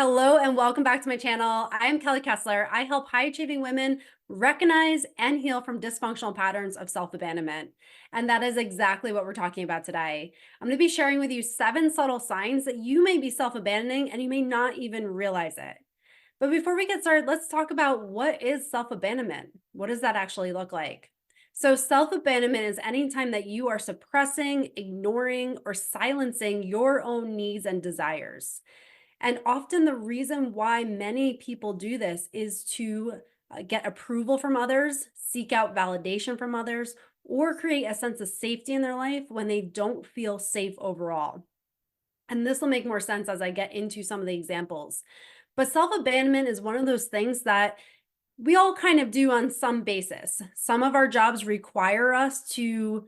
Hello and welcome back to my channel. I'm Kelly Kessler. I help high achieving women recognize and heal from dysfunctional patterns of self-abandonment. And that is exactly what we're talking about today. I'm going to be sharing with you 7 subtle signs that you may be self-abandoning and you may not even realize it. But before we get started, let's talk about what is self-abandonment. What does that actually look like? So self-abandonment is any time that you are suppressing, ignoring, or silencing your own needs and desires. And often the reason why many people do this is to get approval from others, seek out validation from others, or create a sense of safety in their life when they don't feel safe overall. And this will make more sense as I get into some of the examples. But self-abandonment is one of those things that we all kind of do on some basis. Some of our jobs require us to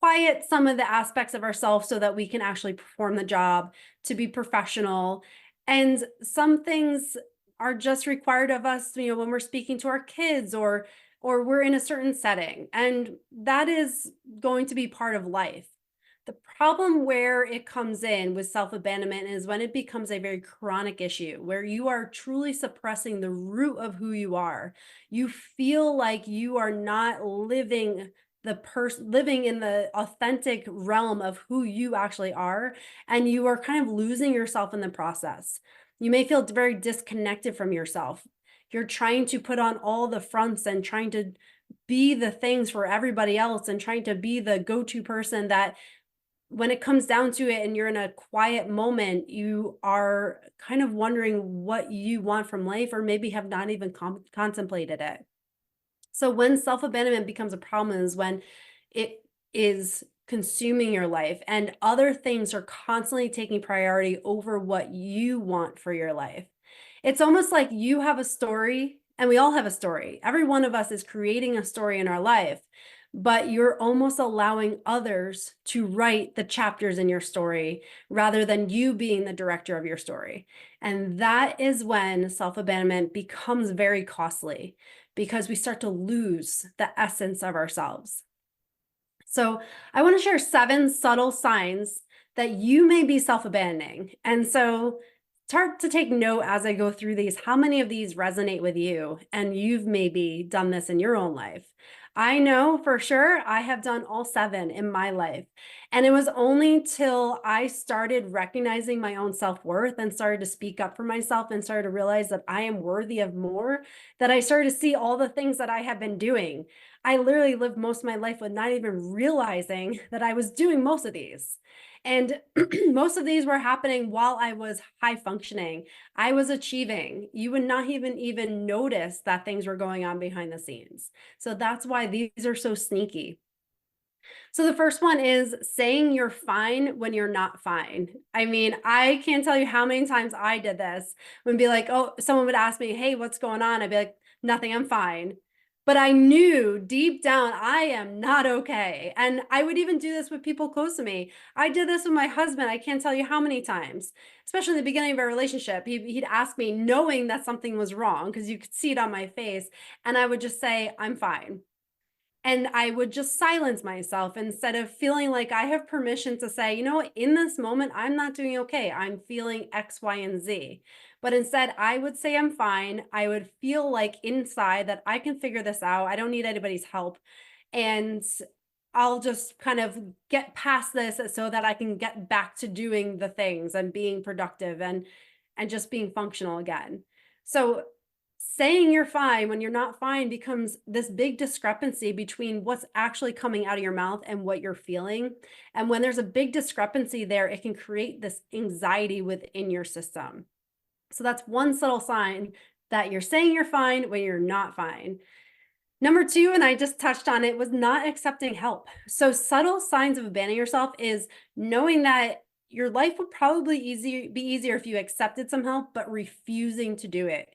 quiet some of the aspects of ourselves so that we can actually perform the job, to be professional. And some things are just required of us, when we're speaking to our kids or we're in a certain setting. And that is going to be part of life. The problem where it comes in with self-abandonment is when it becomes a very chronic issue where you are truly suppressing the root of who you are. You feel like you are not living in the authentic realm of who you actually are, and you are kind of losing yourself in the process. You may feel very disconnected from yourself. You're trying to put on all the fronts and trying to be the things for everybody else and trying to be the go-to person that when it comes down to it and you're in a quiet moment, you are kind of wondering what you want from life or maybe have not even contemplated it. So when self-abandonment becomes a problem is when it is consuming your life and other things are constantly taking priority over what you want for your life. It's almost like you have a story and we all have a story. Every one of us is creating a story in our life, but you're almost allowing others to write the chapters in your story rather than you being the director of your story. And that is when self-abandonment becomes very costly because we start to lose the essence of ourselves. So I want to share 7 subtle signs that you may be self-abandoning. And so start to take note as I go through these, how many of these resonate with you and you've maybe done this in your own life. I know for sure I have done all 7 in my life. And it was only till I started recognizing my own self-worth and started to speak up for myself and started to realize that I am worthy of more, that I started to see all the things that I have been doing. I literally lived most of my life with not even realizing that I was doing most of these. And most of these were happening while I was high functioning. I was achieving. You would not even notice that things were going on behind the scenes. So that's why these are so sneaky. So the first one is saying you're fine when you're not fine. I mean, I can't tell you how many times I did this. When be like, oh, someone would ask me, hey, what's going on? I'd be like, nothing, I'm fine. But I knew deep down, I am not okay. And I would even do this with people close to me. I did this with my husband. I can't tell you how many times, especially in the beginning of our relationship. He'd ask me knowing that something was wrong because you could see it on my face. And I would just say, I'm fine. And I would just silence myself instead of feeling like I have permission to say, you know what, in this moment, I'm not doing okay. I'm feeling X, Y, and Z. But instead, I would say I'm fine. I would feel like inside that I can figure this out. I don't need anybody's help. And I'll just kind of get past this so that I can get back to doing the things and being productive and just being functional again. So saying you're fine when you're not fine becomes this big discrepancy between what's actually coming out of your mouth and what you're feeling. And when there's a big discrepancy there, it can create this anxiety within your system. So that's one subtle sign that you're saying you're fine when you're not fine. Number 2, and I just touched on it, was not accepting help. So subtle signs of abandoning yourself is knowing that your life would probably be easier if you accepted some help, but refusing to do it.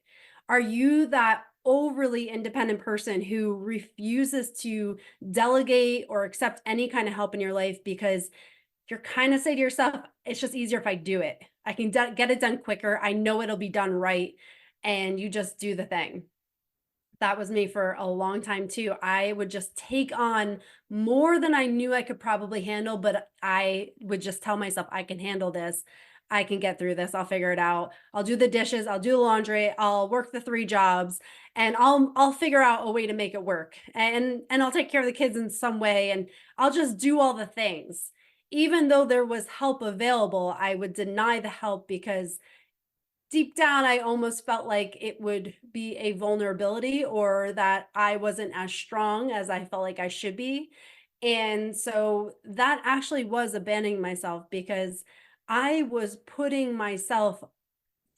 Are you that overly independent person who refuses to delegate or accept any kind of help in your life because you're kind of say to yourself, it's just easier if I do it. I can get it done quicker. I know it'll be done right. And you just do the thing. That was me for a long time too. I would just take on more than I knew I could probably handle, but I would just tell myself I can handle this. I can get through this. I'll figure it out. I'll do the dishes, I'll do the laundry, I'll work the 3 jobs, and I'll figure out a way to make it work. And I'll take care of the kids in some way, and I'll just do all the things. Even though there was help available, I would deny the help because deep down, I almost felt like it would be a vulnerability or that I wasn't as strong as I felt like I should be. And so that actually was abandoning myself because I was putting myself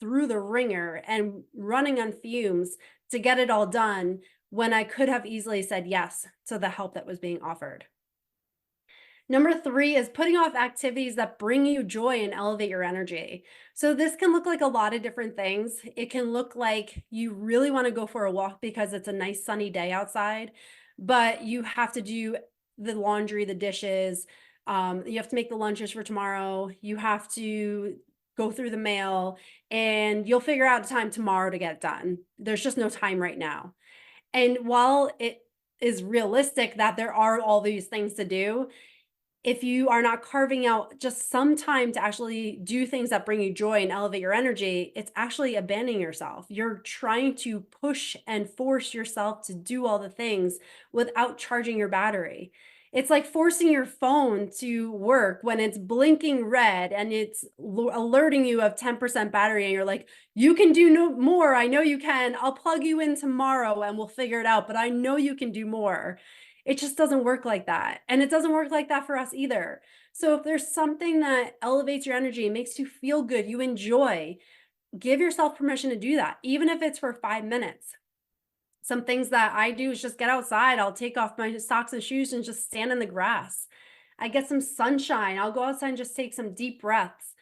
through the ringer and running on fumes to get it all done when I could have easily said yes to the help that was being offered. Number 3 is putting off activities that bring you joy and elevate your energy. So this can look like a lot of different things. It can look like you really want to go for a walk because it's a nice sunny day outside, but you have to do the laundry, the dishes. You have to make the lunches for tomorrow. You have to go through the mail, and you'll figure out a time tomorrow to get it done. There's just no time right now. And while it is realistic that there are all these things to do, if you are not carving out just some time to actually do things that bring you joy and elevate your energy, it's actually abandoning yourself. You're trying to push and force yourself to do all the things without charging your battery. It's like forcing your phone to work when it's blinking red and it's alerting you of 10% battery, and you're like, you can do no more. I know you can. I'll plug you in tomorrow and we'll figure it out, but I know you can do more. It just doesn't work like that. And it doesn't work like that for us either. So if there's something that elevates your energy, makes you feel good, you enjoy, give yourself permission to do that, even if it's for 5 minutes. Some things that I do is just get outside. I'll take off my socks and shoes and just stand in the grass. I get some sunshine. I'll go outside and just take some deep breaths.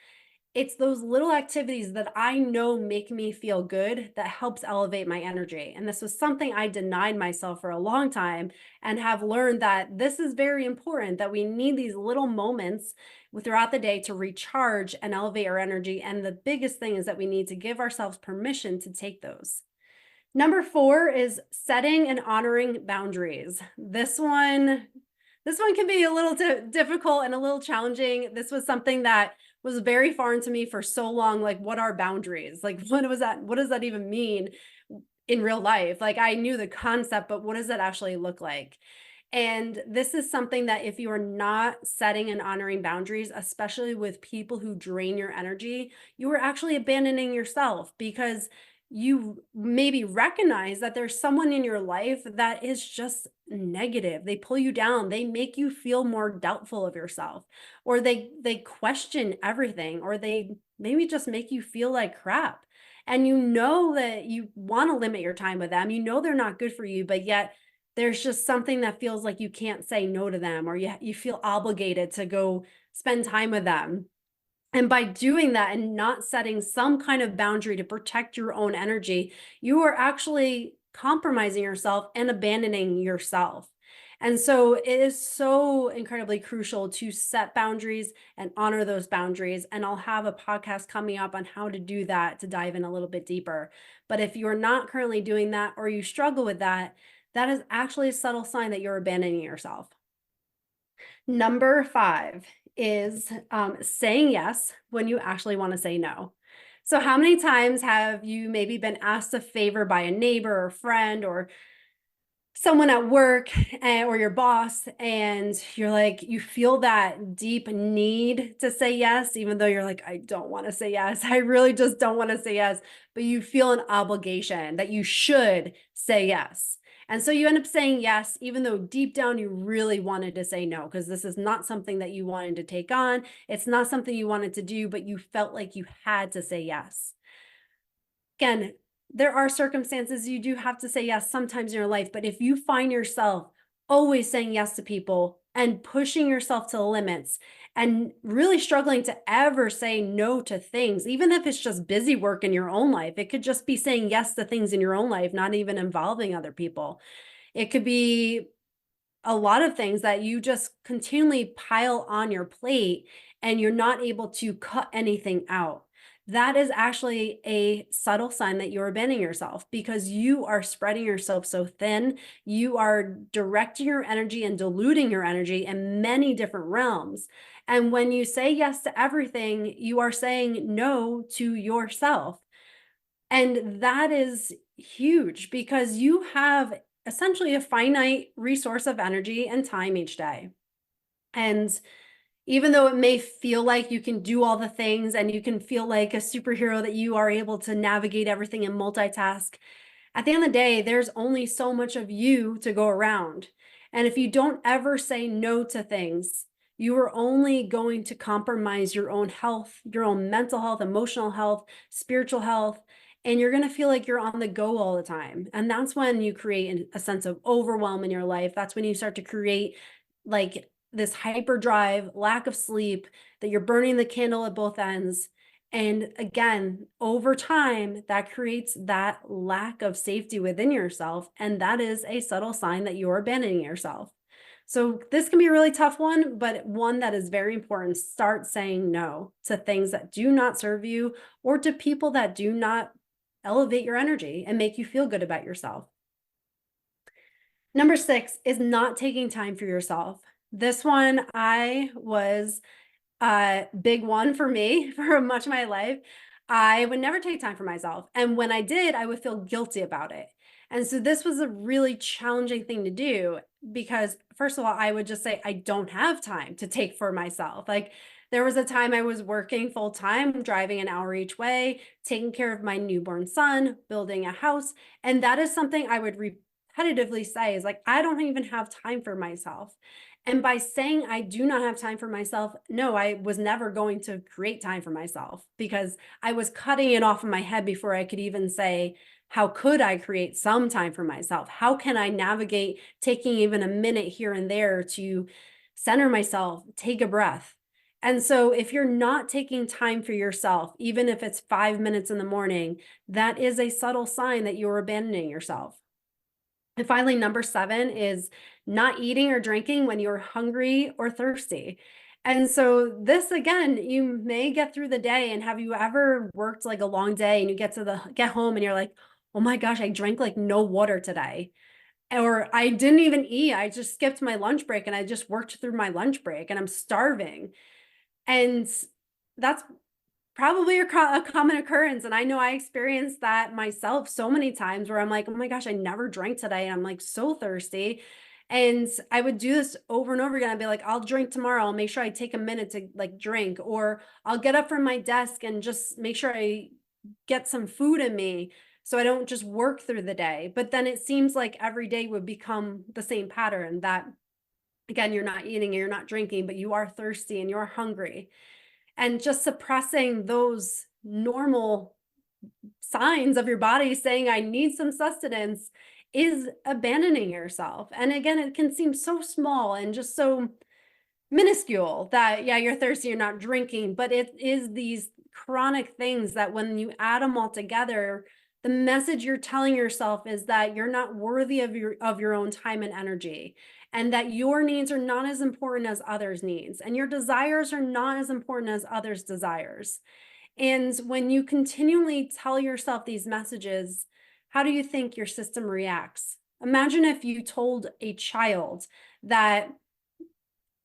It's those little activities that I know make me feel good that helps elevate my energy. And this was something I denied myself for a long time, and have learned that this is very important, that we need these little moments throughout the day to recharge and elevate our energy. And the biggest thing is that we need to give ourselves permission to take those. Number 4 is setting and honoring boundaries. This one can be a little difficult and a little challenging. This was something that was very foreign to me for so long. Like, what are boundaries? Like, what was that? What does that even mean in real life? Like, I knew the concept, but what does that actually look like? And this is something that if you are not setting and honoring boundaries, especially with people who drain your energy, you are actually abandoning yourself because you maybe recognize that there's someone in your life that is just negative. They pull you down. They make you feel more doubtful of yourself, or they question everything, or they maybe just make you feel like crap. And you know that you want to limit your time with them. You know they're not good for you, but yet there's just something that feels like you can't say no to them, or you feel obligated to go spend time with them. And by doing that and not setting some kind of boundary to protect your own energy, you are actually compromising yourself and abandoning yourself. And so it is so incredibly crucial to set boundaries and honor those boundaries. And I'll have a podcast coming up on how to do that, to dive in a little bit deeper. But if you're not currently doing that, or you struggle with that, that is actually a subtle sign that you're abandoning yourself. Number 5 is saying yes when you actually want to say no. So how many times have you maybe been asked a favor by a neighbor or friend or someone at work, or your boss, and you're like, you feel that deep need to say yes, even though you're like, I don't want to say yes. I really just don't want to say yes. But you feel an obligation that you should say yes. And so you end up saying yes, even though deep down you really wanted to say no, because this is not something that you wanted to take on. It's not something you wanted to do, but you felt like you had to say yes. Again, there are circumstances you do have to say yes sometimes in your life, but if you find yourself always saying yes to people and pushing yourself to the limits and really struggling to ever say no to things, even if it's just busy work in your own life, it could just be saying yes to things in your own life, not even involving other people. It could be a lot of things that you just continually pile on your plate and you're not able to cut anything out. that is actually a subtle sign that you're abandoning yourself, because you are spreading yourself so thin. You are directing your energy and diluting your energy in many different realms. And when you say yes to everything, you are saying no to yourself. And that is huge, because you have essentially a finite resource of energy and time each day. And even though it may feel like you can do all the things and you can feel like a superhero, that you are able to navigate everything and multitask, at the end of the day, there's only so much of you to go around. And if you don't ever say no to things, you are only going to compromise your own health, your own mental health, emotional health, spiritual health, and you're going to feel like you're on the go all the time. And that's when you create a sense of overwhelm in your life. That's when you start to create like this hyperdrive, lack of sleep, that you're burning the candle at both ends. And again, over time, that creates that lack of safety within yourself. And that is a subtle sign that you're abandoning yourself. So this can be a really tough one, but one that is very important. Start saying no to things that do not serve you, or to people that do not elevate your energy and make you feel good about yourself. Number 6 is not taking time for yourself. This one I was a big one for me for much of my life. I would never take time for myself. And when I did, I would feel guilty about it. And so this was a really challenging thing to do, because first of all, I would just say, I don't have time to take for myself. Like, there was a time I was working full time, driving an hour each way, taking care of my newborn son, building a house. And that is something I would repetitively say, is like, I don't even have time for myself. And by saying I do not have time for myself, no, I was never going to create time for myself, because I was cutting it off in my head before I could even say, how could I create some time for myself? How can I navigate taking even a minute here and there to center myself, take a breath? And so if you're not taking time for yourself, even if it's 5 minutes in the morning, that is a subtle sign that you're abandoning yourself. And finally, number 7 is not eating or drinking when you're hungry or thirsty. And so this, again, you may get through the day, and have you ever worked like a long day and you get home and you're like, oh my gosh, I drank like no water today. Or I didn't even eat. I just skipped my lunch break and I just worked through my lunch break and I'm starving. And that's probably a common occurrence, and I know I experienced that myself so many times, where I'm like, "Oh my gosh, I never drank today, and I'm, like, so thirsty." And I would do this over and over again. I'd be like, "I'll drink tomorrow. I'll make sure I take a minute to, like, drink," or I'll get up from my desk and just make sure I get some food in me so I don't just work through the day. But then it seems like every day would become the same pattern, that, again, you're not eating and you're not drinking, but you are thirsty and you're hungry. And just suppressing those normal signs of your body saying, I need some sustenance, is abandoning yourself. And again, it can seem so small and just so minuscule that, yeah, you're thirsty, you're not drinking, but it is these chronic things that when you add them all together, the message you're telling yourself is that you're not worthy of your own time and energy, and that your needs are not as important as others' needs, and your desires are not as important as others' desires. And when you continually tell yourself these messages, how do you think your system reacts? Imagine if you told a child that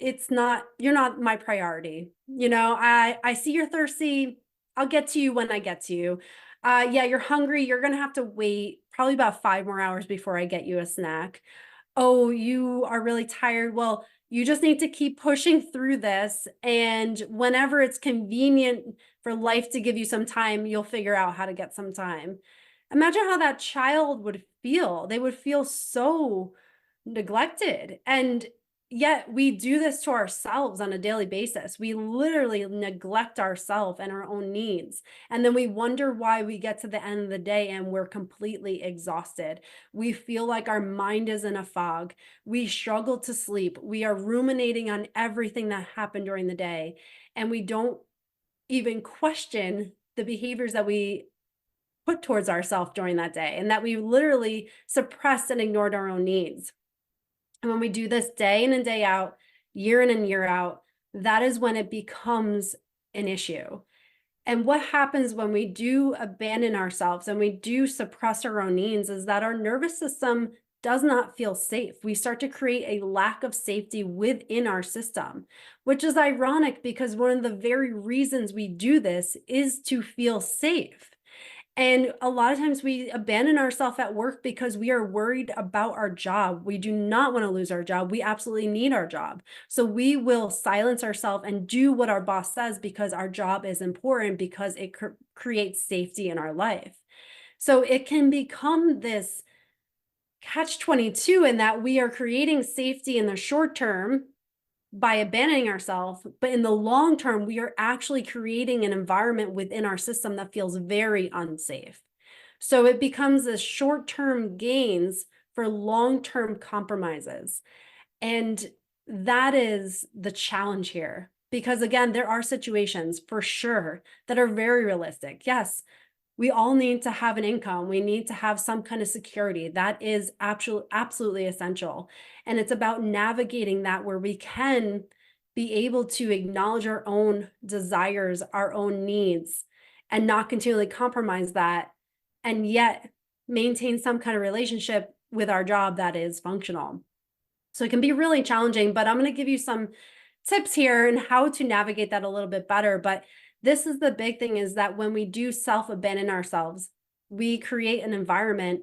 you're not my priority. I see you're thirsty. I'll get to you when I get to you. Yeah, you're hungry. You're going to have to wait probably about 5 more hours before I get you a snack. Oh, you are really tired. Well, you just need to keep pushing through this. And whenever it's convenient for life to give you some time, you'll figure out how to get some time. Imagine how that child would feel. They would feel so neglected. And yet we do this to ourselves on a daily basis. We literally neglect ourselves and our own needs. And then we wonder why we get to the end of the day and we're completely exhausted. We feel like our mind is in a fog. We struggle to sleep. We are ruminating on everything that happened during the day. And we don't even question the behaviors that we put towards ourselves during that day, and that we literally suppressed and ignored our own needs. And when we do this day in and day out, year in and year out, that is when it becomes an issue. And what happens when we do abandon ourselves and we do suppress our own needs is that our nervous system does not feel safe. We start to create a lack of safety within our system, which is ironic because one of the very reasons we do this is to feel safe. And a lot of times we abandon ourselves at work because we are worried about our job. We do not want to lose our job. We absolutely need our job. So we will silence ourselves and do what our boss says because our job is important, because it creates safety in our life. So it can become this catch-22 in that we are creating safety in the short term by abandoning ourselves, but in the long term, we are actually creating an environment within our system that feels very unsafe. So it becomes this short-term gains for long-term compromises. And that is the challenge here. Because again, there are situations for sure that are very realistic. Yes, we all need to have an income. We need to have some kind of security. That is absolutely essential. And it's about navigating that where we can be able to acknowledge our own desires, our own needs, and not continually compromise that, and yet maintain some kind of relationship with our job that is functional. So it can be really challenging, but I'm going to give you some tips here and how to navigate that a little bit better. But this is the big thing, is that when we do self-abandon ourselves, we create an environment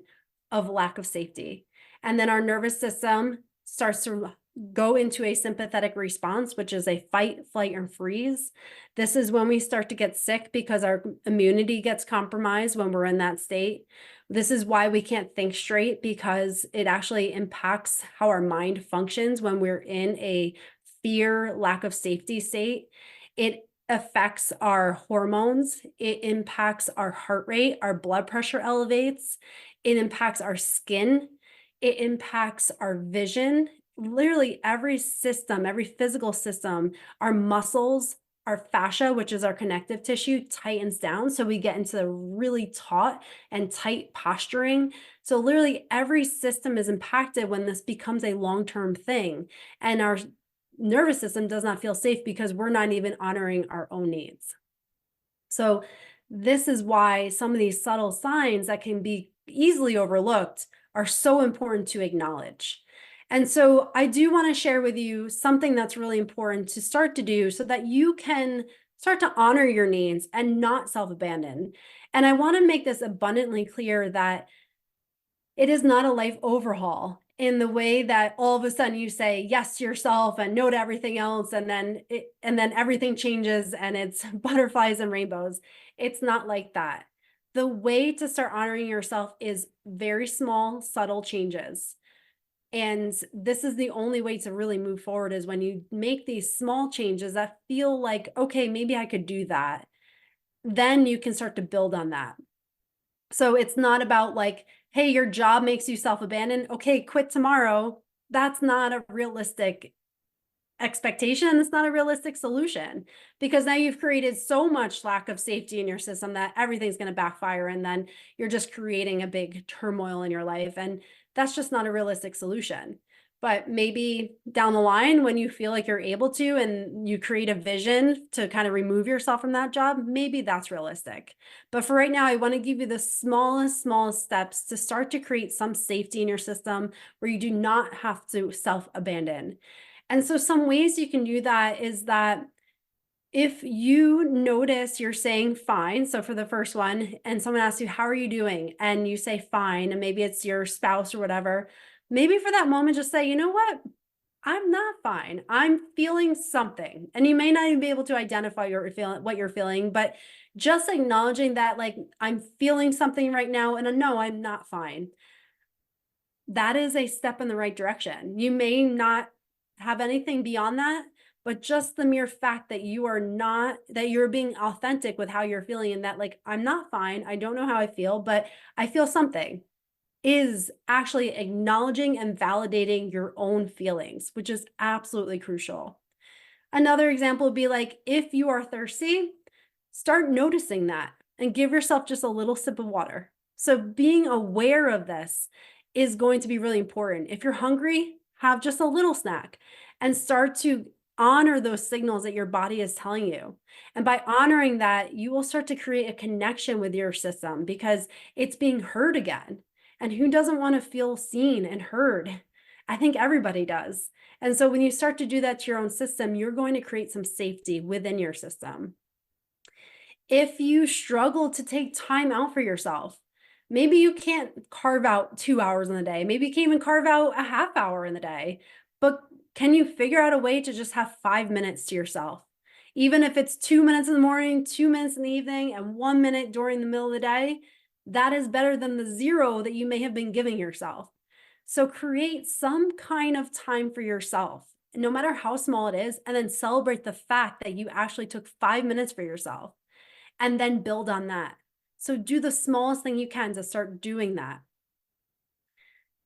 of lack of safety. And then our nervous system starts to go into a sympathetic response, which is a fight, flight, and freeze. This is when we start to get sick because our immunity gets compromised when we're in that state. This is why we can't think straight, because it actually impacts how our mind functions when we're in a fear, lack of safety state. It affects our hormones. It impacts our heart rate, our blood pressure elevates. It impacts our skin. It impacts our vision. Literally every system, every physical system, our muscles, our fascia, which is our connective tissue, tightens down. So we get into the really taut and tight posturing. So literally every system is impacted when this becomes a long-term thing. And our nervous system does not feel safe because we're not even honoring our own needs. So this is why some of these subtle signs that can be easily overlooked are so important to acknowledge. And so I do want to share with you something that's really important to start to do so that you can start to honor your needs and not self-abandon. And I want to make this abundantly clear that it is not a life overhaul in the way that all of a sudden you say yes to yourself and no to everything else, and then everything changes and it's butterflies and rainbows. It's not like that. The way to start honoring yourself is very small, subtle changes. And this is the only way to really move forward, is when you make these small changes that feel like, okay, maybe I could do that. Then you can start to build on that. So it's not about like, hey, your job makes you self-abandon. Okay, quit tomorrow. That's not a realistic expectation. It's not a realistic solution, because now you've created so much lack of safety in your system that everything's going to backfire. And then you're just creating a big turmoil in your life. And that's just not a realistic solution. But maybe down the line, when you feel like you're able to, and you create a vision to kind of remove yourself from that job, maybe that's realistic. But for right now, I want to give you the smallest steps to start to create some safety in your system where you do not have to self-abandon. And so some ways you can do that is that if you notice you're saying fine, so for the first one, and someone asks you, how are you doing? And you say fine, and maybe it's your spouse or whatever, maybe for that moment, just say, you know what? I'm not fine. I'm feeling something. And you may not even be able to identify what you're feeling, but just acknowledging that, like, I'm feeling something right now, and no, I'm not fine. That is a step in the right direction. You may not have anything beyond that, but just the mere fact that you're being authentic with how you're feeling, and that, like, I'm not fine. I don't know how I feel, but I feel something, is actually acknowledging and validating your own feelings, which is absolutely crucial. Another example would be like, if you are thirsty, start noticing that and give yourself just a little sip of water. So being aware of this is going to be really important. If you're hungry, have just a little snack and start to honor those signals that your body is telling you. And by honoring that, you will start to create a connection with your system because it's being heard again. And who doesn't want to feel seen and heard? I think everybody does. And so when you start to do that to your own system, you're going to create some safety within your system. If you struggle to take time out for yourself, maybe you can't carve out 2 hours in the day. Maybe you can't even carve out a half hour in the day, but can you figure out a way to just have 5 minutes to yourself? Even if it's 2 minutes in the morning, 2 minutes in the evening, and 1 minute during the middle of the day, that is better than the 0 that you may have been giving yourself. So create some kind of time for yourself, no matter how small it is, and then celebrate the fact that you actually took 5 minutes for yourself and then build on that. So do the smallest thing you can to start doing that.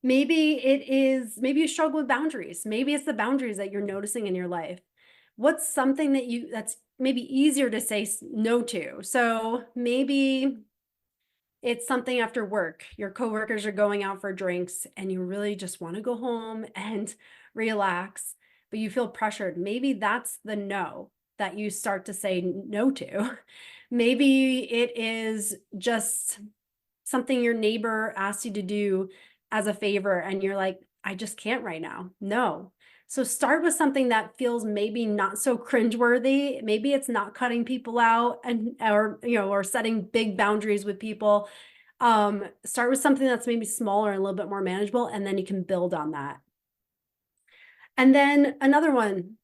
Maybe you struggle with boundaries. Maybe it's the boundaries that you're noticing in your life. What's something that's maybe easier to say no to? So maybe it's something after work. Your coworkers are going out for drinks and you really just want to go home and relax, but you feel pressured. Maybe that's the no that you start to say no to. Maybe it is just something your neighbor asked you to do as a favor and you're like, I just can't right now. No. So start with something that feels maybe not so cringeworthy. Maybe it's not cutting people out or setting big boundaries with people. Start with something that's maybe smaller and a little bit more manageable, and then you can build on that. And then another one,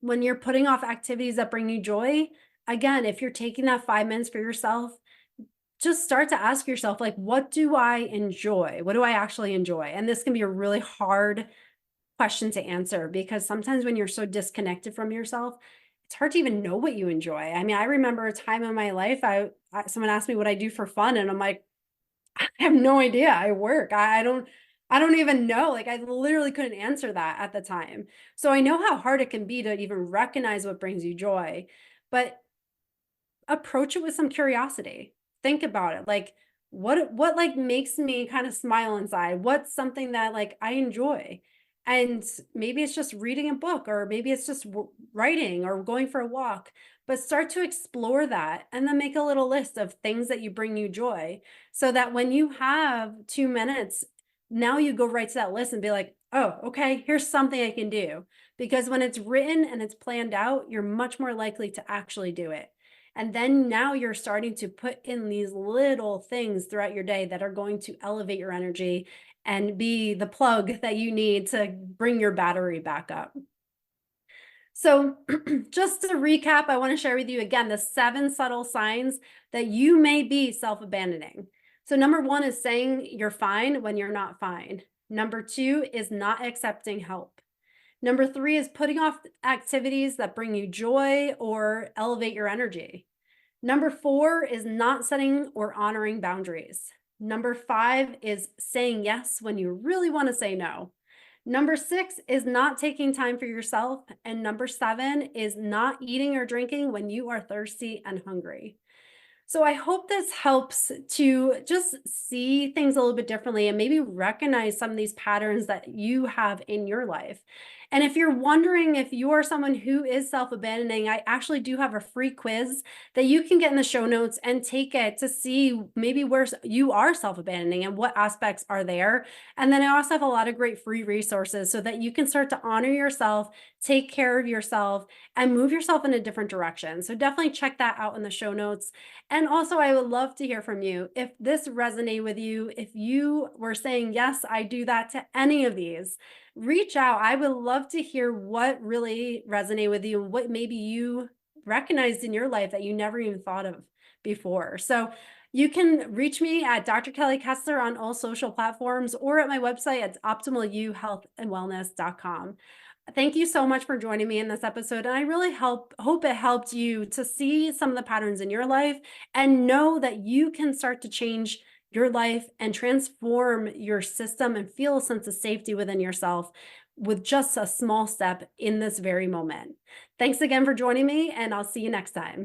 when you're putting off activities that bring you joy, again, if you're taking that 5 minutes for yourself, just start to ask yourself, like, what do I enjoy? What do I actually enjoy? And this can be a really hard question to answer because sometimes when you're so disconnected from yourself, it's hard to even know what you enjoy. I mean, I remember a time in my life, someone asked me what I do for fun, and I'm like, I have no idea. I work. I don't even know. Like, I literally couldn't answer that at the time. So I know how hard it can be to even recognize what brings you joy, but approach it with some curiosity. Think about it. Like, what like makes me kind of smile inside? What's something that like I enjoy? And maybe it's just reading a book, or maybe it's just writing or going for a walk, but start to explore that and then make a little list of things that you bring you joy so that when you have 2 minutes, now you go right to that list and be like, oh, okay, here's something I can do. Because when it's written and it's planned out, you're much more likely to actually do it. And then now you're starting to put in these little things throughout your day that are going to elevate your energy and be the plug that you need to bring your battery back up. So just to recap, I want to share with you again the 7 subtle signs that you may be self-abandoning. So number 1 is saying you're fine when you're not fine. Number 2 is not accepting help. Number 3 is putting off activities that bring you joy or elevate your energy. Number 4 is not setting or honoring boundaries. Number 5 is saying yes when you really want to say no. Number 6 is not taking time for yourself. And number 7 is not eating or drinking when you are thirsty and hungry. So I hope this helps to just see things a little bit differently and maybe recognize some of these patterns that you have in your life. And if you're wondering if you are someone who is self-abandoning, I actually do have a free quiz that you can get in the show notes and take it to see maybe where you are self-abandoning and what aspects are there. And then I also have a lot of great free resources so that you can start to honor yourself, take care of yourself, and move yourself in a different direction. So definitely check that out in the show notes. And also, I would love to hear from you. If this resonated with you, if you were saying, yes, I do that to any of these, reach out. I would love to hear what really resonated with you and what maybe you recognized in your life that you never even thought of before. So you can reach me at Dr. Kelly Kessler on all social platforms or at my website at optimalyouhealthandwellness.com. Thank you so much for joining me in this episode. And I really hope it helped you to see some of the patterns in your life and know that you can start to change your life and transform your system and feel a sense of safety within yourself with just a small step in this very moment. Thanks again for joining me, and I'll see you next time.